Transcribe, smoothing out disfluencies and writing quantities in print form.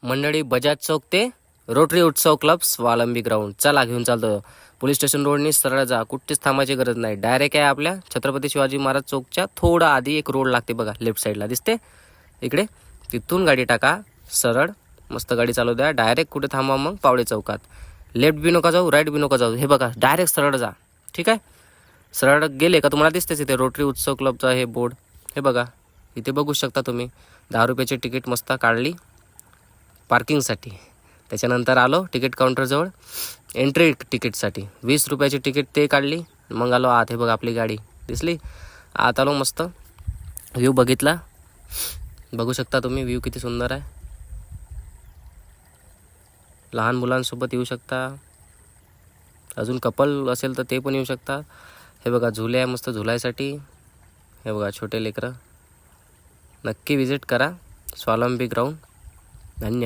मंडळी बजाज चौक ते रोटरी उत्सव क्लब स्वावलंबी ग्राउंड. चला घेऊन चालतो. पोलीस स्टेशन रोडनी सरळ जा, कुठेच थांबायची गरज नाही. डायरेक्ट आहे आपल्या छत्रपती शिवाजी महाराज चौकच्या थोडा आधी एक रोड लागते बघा, लेफ्ट साईडला दिसते इकडे. तिथून गाडी टाका सरळ, मस्त गाडी चालू द्या. डायरेक्ट कुठे थांबा मग पावडे चौकात. लेफ्ट बी नका जाऊ, राईट बी नका जाऊ. हे बघा डायरेक्ट सरळ जा. ठीक आहे. सरळ गेले का तुम्हाला दिसतेच इथे रोटरी उत्सव क्लबचा हे बोर्ड. हे बघा इथे बघू शकता तुम्ही. 10 रुपयाची तिकीट मस्त काढली पार्किंगसाठी. त्याच्यानंतर आलो तिकीट काउंटरजवळ एंट्री तिकीटसाठी 20 रुपयाची तिकीट ते काढली. मग आलो आत. हे बघा आपली गाडी दिसली. आत आलो, मस्त व्ह्यू बघितला. बघू शकता तुम्ही व्ह्यू किती सुंदर आहे. लहान मुलांसोबत येऊ शकता, अजून कपल असेल तर ते पण येऊ शकता. हे बघा झुले आहे मस्त झुलायसाठी. हे बघा छोटे लेकरं. नक्की विजिट करा स्वावलंबी ग्राउंड. धन्यवाद.